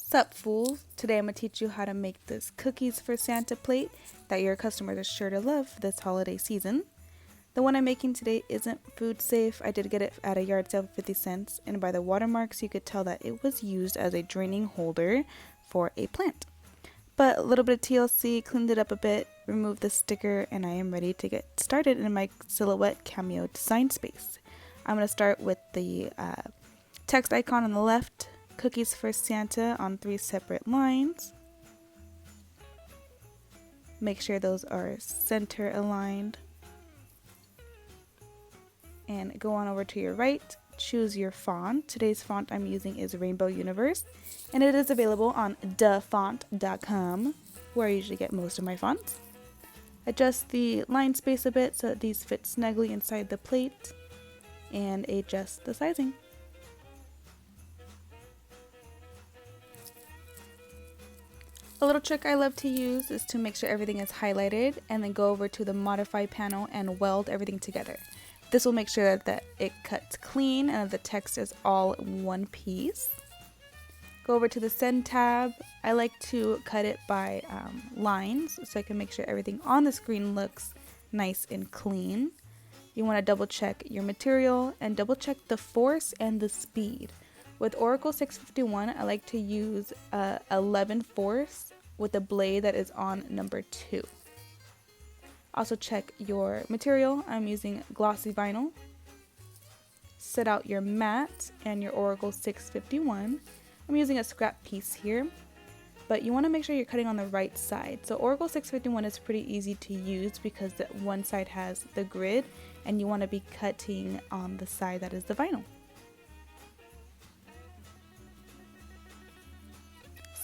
Sup fools, today I'm going to teach you how to make this cookies for Santa plate that your customers are sure to love this holiday season. The one I'm making today isn't food safe. I did get it at a yard sale for 50 cents, and by the watermarks you could tell that it was used as a draining holder for a plant. But a little bit of TLC, cleaned it up a bit, removed the sticker, and I am ready to get started in my silhouette Cameo design space. I'm going to start with the text icon on the left, Cookies for Santa on 3 separate lines. Make sure those are center aligned. And go on over to your right, choose your font. Today's font I'm using is Rainbow Universe, and it is available on dafont.com, where I usually get most of my fonts. Adjust the line space a bit so that these fit snugly inside the plate, and adjust the sizing. A little trick I love to use is to make sure everything is highlighted and then go over to the modify panel and weld everything together. This will make sure that it cuts clean and that the text is all in one piece. Go over to the send tab. I like to cut it by lines so I can make sure everything on the screen looks nice and clean. You want to double check your material and double check the force and the speed. With Oracal 651, I like to use 11 force with a blade that is on number 2. Also check your material. I'm using glossy vinyl. Set out your mat and your Oracal 651. I'm using a scrap piece here, but you want to make sure you're cutting on the right side. So Oracal 651 is pretty easy to use because that one side has the grid and you want to be cutting on the side that is the vinyl.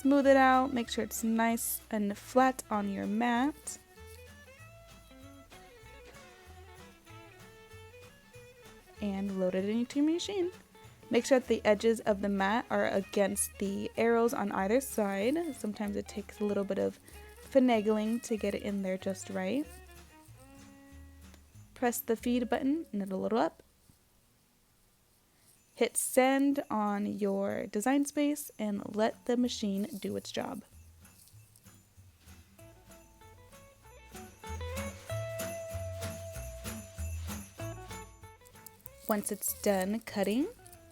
Smooth it out, make sure it's nice and flat on your mat. And load it into your machine. Make sure that the edges of the mat are against the arrows on either side. Sometimes it takes a little bit of finagling to get it in there just right. Press the feed button and it'll load up. Hit send on your design space and let the machine do its job. Once it's done cutting,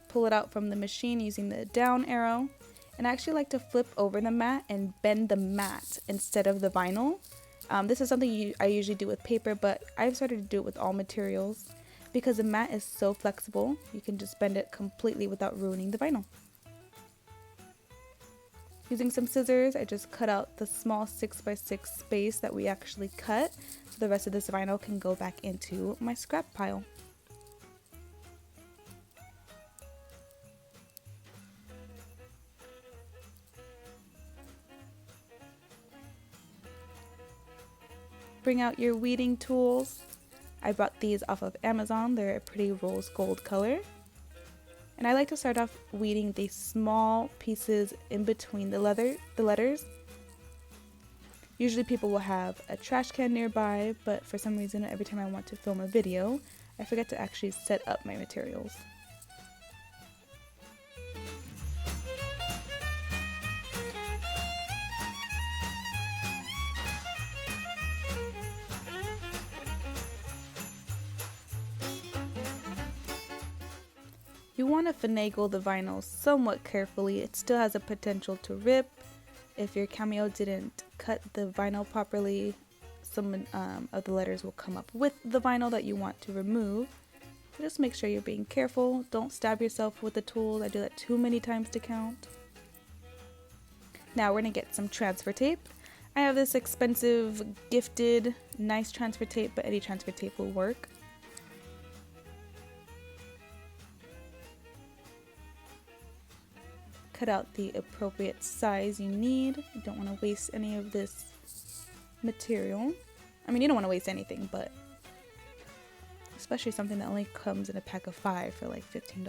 pull it out from the machine using the down arrow. And I actually like to flip over the mat and bend the mat instead of the vinyl. This is something I usually do with paper, but I've started to do it with all materials. Because the mat is so flexible, you can just bend it completely without ruining the vinyl. Using some scissors, I just cut out the small 6x6 space that we actually cut, so the rest of this vinyl can go back into my scrap pile. Bring out your weeding tools. I bought these off of Amazon. They're a pretty rose gold color. And I like to start off weeding the small pieces in between the letters. Usually people will have a trash can nearby, but for some reason every time I want to film a video, I forget to actually set up my materials. You want to finagle the vinyl somewhat carefully. It still has a potential to rip. If your Cameo didn't cut the vinyl properly, some of the letters will come up with the vinyl that you want to remove. So just make sure you're being careful. Don't stab yourself with the tools. I do that too many times to count. Now we're going to get some transfer tape. I have this expensive, gifted, nice transfer tape, but any transfer tape will work. Cut out the appropriate size you need. You don't want to waste any of this material. I mean, you don't want to waste anything, but especially something that only comes in a pack of 5 for like $15.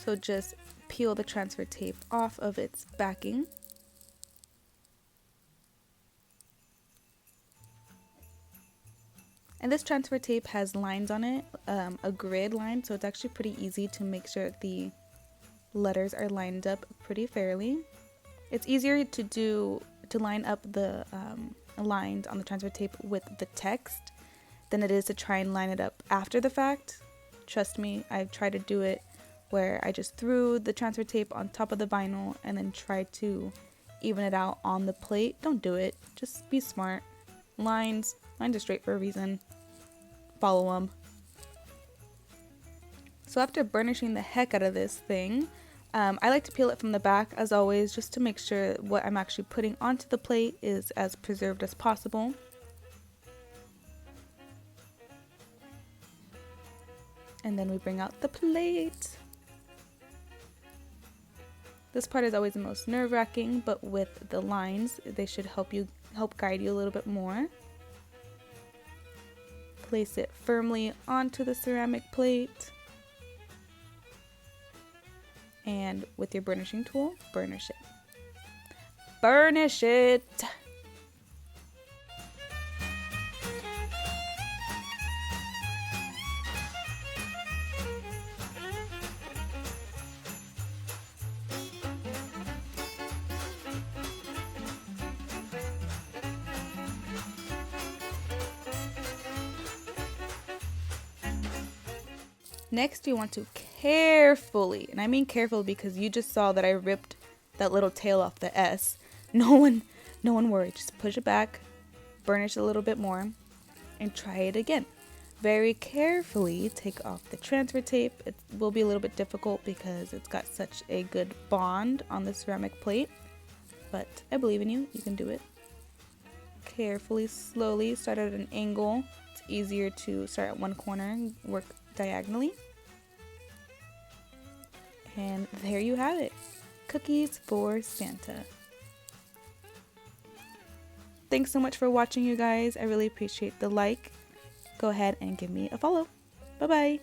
So just peel the transfer tape off of its backing. And this transfer tape has lines on it, a grid line, so it's actually pretty easy to make sure the letters are lined up pretty fairly. It's easier to line up the lines on the transfer tape with the text than it is to try and line it up after the fact. Trust me, I've tried to do it where I just threw the transfer tape on top of the vinyl and then tried to even it out on the plate. Don't do it. Just be smart. Lines are straight for a reason. Follow them. So after burnishing the heck out of this thing, I like to peel it from the back as always, just to make sure what I'm actually putting onto the plate is as preserved as possible. And then we bring out the plate. This part is always the most nerve-wracking, but with the lines, they should help guide you a little bit more. Place it firmly onto the ceramic plate. And with your burnishing tool, burnish it. Burnish it! Next, you want to carefully, and I mean careful because you just saw that I ripped that little tail off the S. No one worry. Just push it back, burnish a little bit more, and try it again. Very carefully take off the transfer tape. It will be a little bit difficult because it's got such a good bond on the ceramic plate, but I believe in you. You can do it. Carefully, slowly, start at an angle. It's easier to start at one corner and work diagonally. And there you have it. Cookies for Santa. Thanks so much for watching, you guys. I really appreciate the like. Go ahead and give me a follow. Bye-bye.